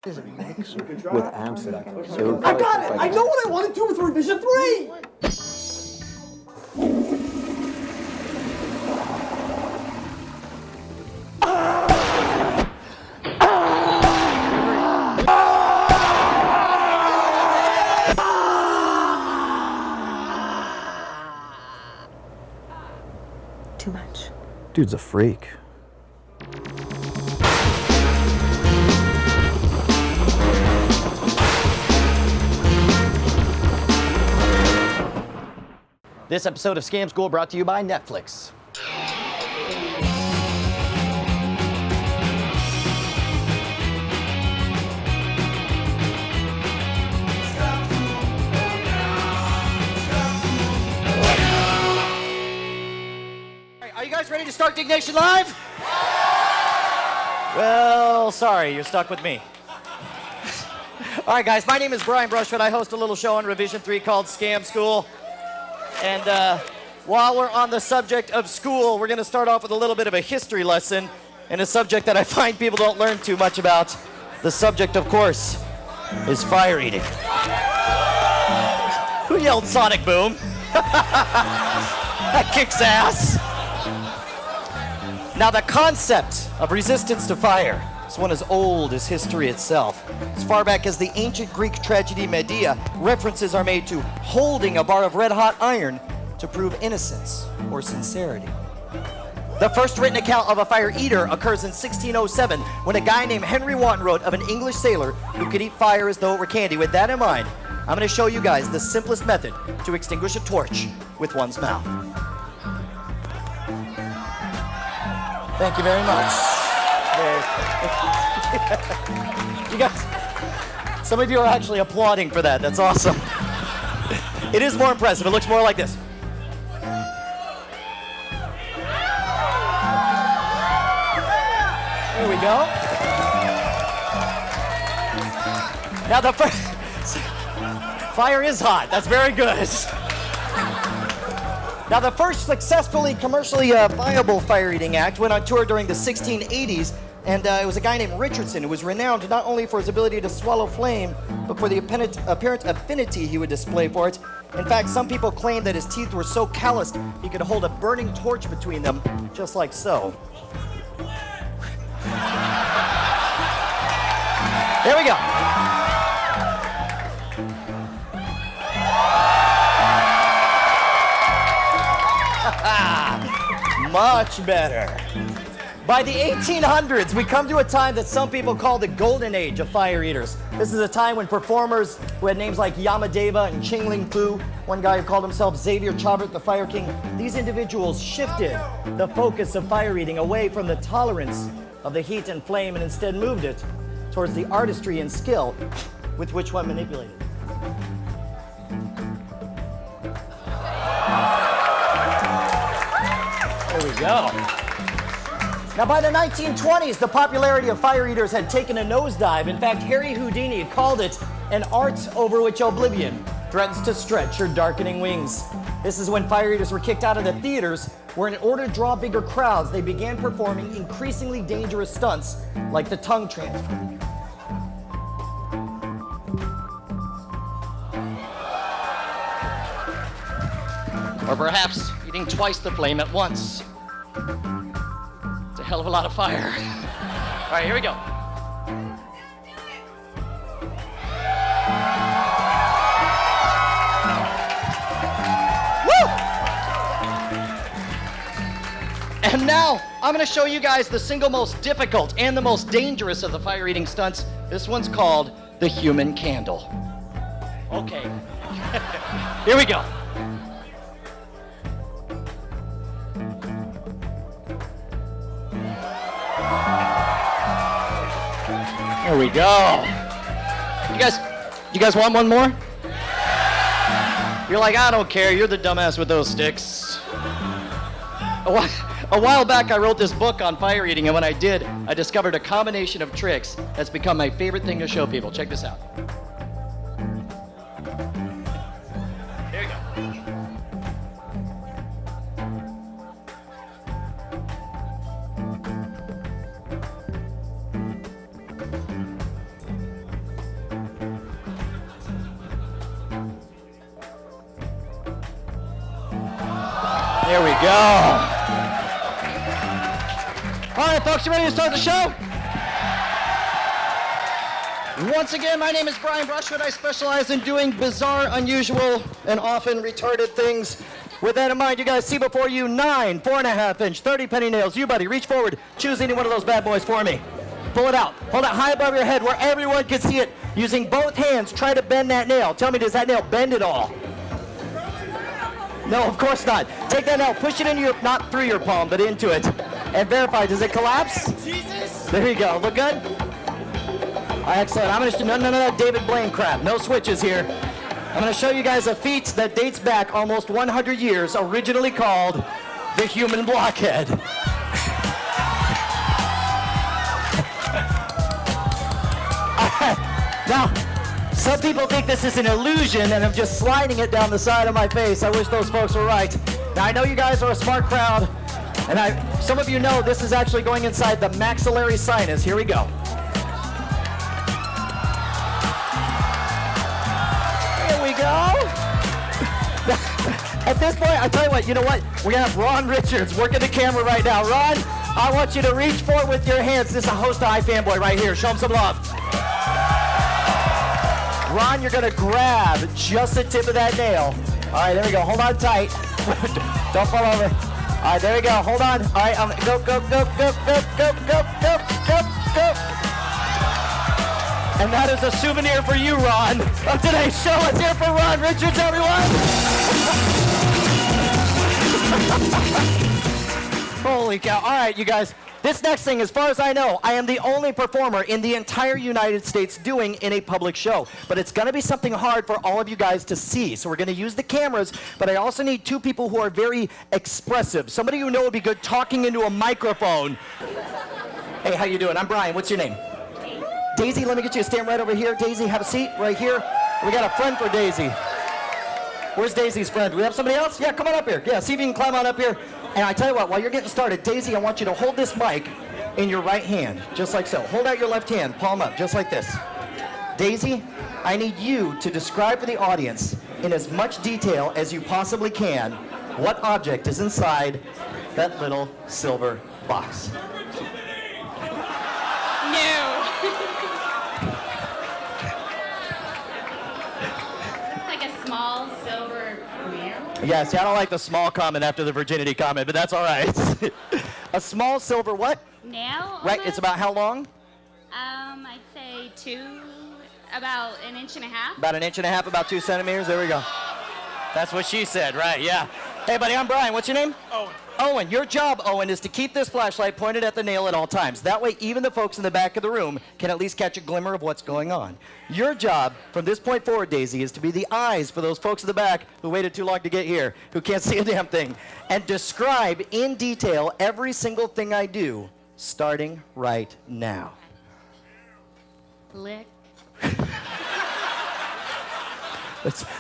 is a mix with Amsterdam. So I got it! I know what I want to do with revision 3! Too much. Dude's a freak. This episode of Scam School brought to you by Netflix. Are you guys ready to start Diggnation Live? Well, sorry, you're stuck with me. All right, guys, my name is Brian Brushwood. I host a little show on Revision 3 called Scam School. And while we're on the subject of school, we're going to start off with a little bit of a history lesson and a subject that I find people don't learn too much about. The subject, of course, is fire eating. Who yelled Sonic Boom? That kicks ass. Now, the concept of resistance to fire is one as old as history itself. As far back as the ancient Greek tragedy Medea, references are made to holding a bar of red-hot iron to prove innocence or sincerity. The first written account of a fire eater occurs in 1607 when a guy named Henry Wotton wrote of an English sailor who could eat fire as though it were candy. With that in mind, I'm going to show you guys the simplest method to extinguish a torch with one's mouth. Thank you very much. You guys, some of you are actually applauding for that. That's awesome. It is more impressive. It looks more like this. There we go. Now the first fire is hot. That's very good. Now, the first successfully commercially viable fire-eating act went on tour during the 1680s, and it was a guy named Richardson who was renowned not only for his ability to swallow flame, but for the apparent affinity he would display for it. In fact, some people claim that his teeth were so calloused he could hold a burning torch between them, just like so. There we go. Much better. By the 1800s, we come to a time that some people call the golden age of fire eaters. This is a time when performers who had names like Yamadeva and Ching-Ling Fu, one guy who called himself Xavier Chabert, the Fire King, these individuals shifted the focus of fire eating away from the tolerance of the heat and flame and instead moved it towards the artistry and skill with which one manipulated it. There we go. Now, by the 1920s, the popularity of fire eaters had taken a nosedive. In fact, Harry Houdini called it an art over which oblivion threatens to stretch your darkening wings. This is when fire eaters were kicked out of the theaters, where in order to draw bigger crowds, they began performing increasingly dangerous stunts like the tongue transfer. Or perhaps eating twice the flame at once. It's a hell of a lot of fire. All right, here we go. Woo! And now, I'm gonna show you guys the single most difficult and the most dangerous of the fire-eating stunts. This one's called the human candle. Okay. Here we go. There we go. You guys want one more? You're like, I don't care. You're the dumbass with those sticks. A while back, I wrote this book on fire eating, and when I did, I discovered a combination of tricks that's become my favorite thing to show people. Check this out. Here you go. There we go. All right, folks, you ready to start the show? Once again, my name is Brian Brushwood. I specialize in doing bizarre, unusual, and often retarded things. With that in mind, you guys see before you 9 4.5-inch 30-penny nails. You, buddy, reach forward. Choose any one of those bad boys for me. Pull it out. Hold it high above your head where everyone can see it. Using both hands, try to bend that nail. Tell me, does that nail bend at all? No, of course not. Take that nail, push it into your, not through your palm, but into it. And verify, does it collapse? Jesus! There you go. Look good? All right, excellent. I'm going to, none of that David Blaine crap. No switches here. I'm going to show you guys a feat that dates back almost 100 years, originally called the human blockhead. Now, some people think this is an illusion and I'm just sliding it down the side of my face. I wish those folks were right. Now, I know you guys are a smart crowd, and some of you know this is actually going inside the maxillary sinus. Here we go. Here we go. At this point, I tell you what, you know what? We're going to have Ron Richards working the camera right now. Ron, I want you to reach forward with your hands. This is a host of iFanboy right here. Show him some love. Ron, you're going to grab just the tip of that nail. All right, there we go. Hold on tight. Don't fall over. All right, there we go. Hold on. All right, go, go, go, go, go, go, go, go, go, go. And that is a souvenir for you, Ron, of today's show. Let's hear for Ron Richards, everyone. Holy cow. All right, you guys. This next thing, as far as I know, I am the only performer in the entire United States doing in a public show. But it's going to be something hard for all of you guys to see. So we're going to use the cameras, but I also need two people who are very expressive. Somebody who would be good talking into a microphone. Hey, how you doing? I'm Brian. What's your name? Daisy. Daisy, let me get you to stand right over here. Daisy, have a seat right here. We got a friend for Daisy. Where's Daisy's friend? Do we have somebody else? Yeah, come on up here. Yeah, see if you can climb on up here. And I tell you what, while you're getting started, Daisy, I want you to hold this mic in your right hand, just like so. Hold out your left hand, palm up, just like this. Daisy, I need you to describe for the audience in as much detail as you possibly can what object is inside that little silver box. No. It's like a small silver nail. Yeah, see, I don't like the small comment after the virginity comment, but that's all right. A small silver what? Nail? Right, it's about how long? I'd say about an inch and a half. About an inch and a half, about 2 centimeters. There we go. That's what she said, right, yeah. Hey, buddy, I'm Brian. What's your name? Owen. Owen, your job, Owen, is to keep this flashlight pointed at the nail at all times. That way, even the folks in the back of the room can at least catch a glimmer of what's going on. Your job, from this point forward, Daisy, is to be the eyes for those folks in the back who waited too long to get here, who can't see a damn thing, and describe in detail every single thing I do, starting right now. Lick.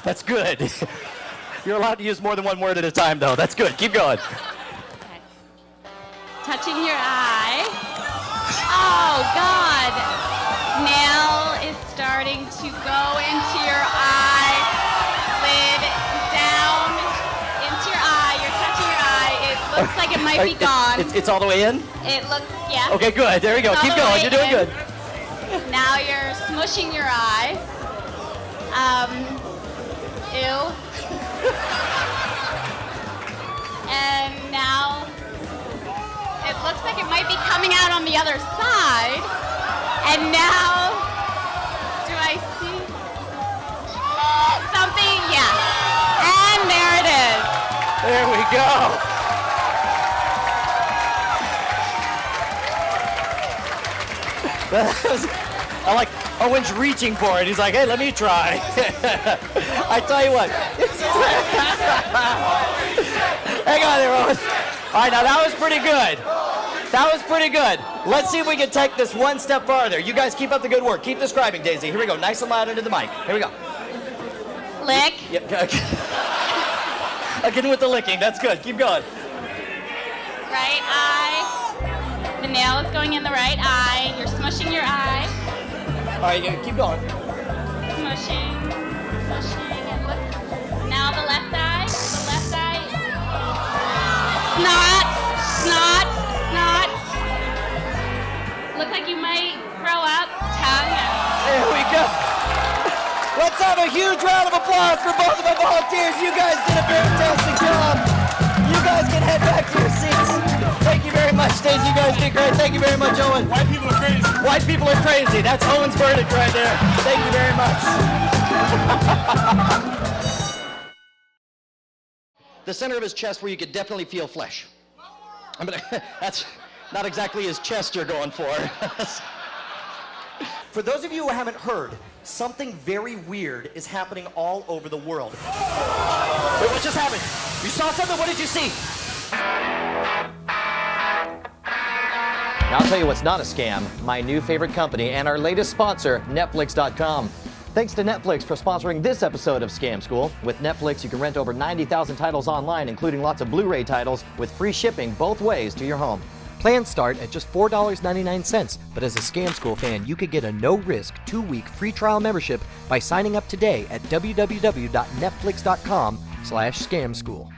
That's good. You're allowed to use more than one word at a time, though. That's good. Keep going. Okay. Touching your eye. Oh, God. Nail is starting to go into your eye. Lid down into your eye. You're touching your eye. It looks like it might be gone. It's all the way in? It looks, yeah. Okay, good. There you go. Keep going. You're doing good. Now you're smushing your eye. Ew. And now it looks like it might be coming out on the other side. And now, do I see something? Yeah. And there it is. There we go. I like Owen's reaching for it. He's like, hey, let me try. I tell you what. Hang on there, Owen. All right, now that was pretty good. That was pretty good. Let's see if we can take this one step farther. You guys keep up the good work. Keep describing, Daisy. Here we go. Nice and loud into the mic. Here we go. Lick. Yep. Again with the licking. That's good. Keep going. Right eye. The nail is going in the right eye. You're smushing your eye. All right, keep going. Smushing, smushing, and look. Now the left eye. The left eye. Snot. Look like you might throw up. Tongue. There we go. Let's have a huge round of applause for both of my volunteers. You guys did a fantastic job. You guys can head back to your seats. Thank you very much, Stacey. You guys did great. Thank you very much, Owen. White people are crazy. White people are crazy. That's Owen's verdict right there. Thank you very much. The center of his chest where you could definitely feel flesh. That's not exactly his chest you're going for. For those of you who haven't heard, something very weird is happening all over the world. Wait, what just happened? You saw something? What did you see? Now I'll tell you what's not a scam, my new favorite company and our latest sponsor, Netflix.com. Thanks to Netflix for sponsoring this episode of Scam School. With Netflix, you can rent over 90,000 titles online, including lots of Blu-ray titles, with free shipping both ways to your home. Plans start at just $4.99, but as a Scam School fan, you could get a no-risk 2-week free trial membership by signing up today at www.netflix.com/scamschool.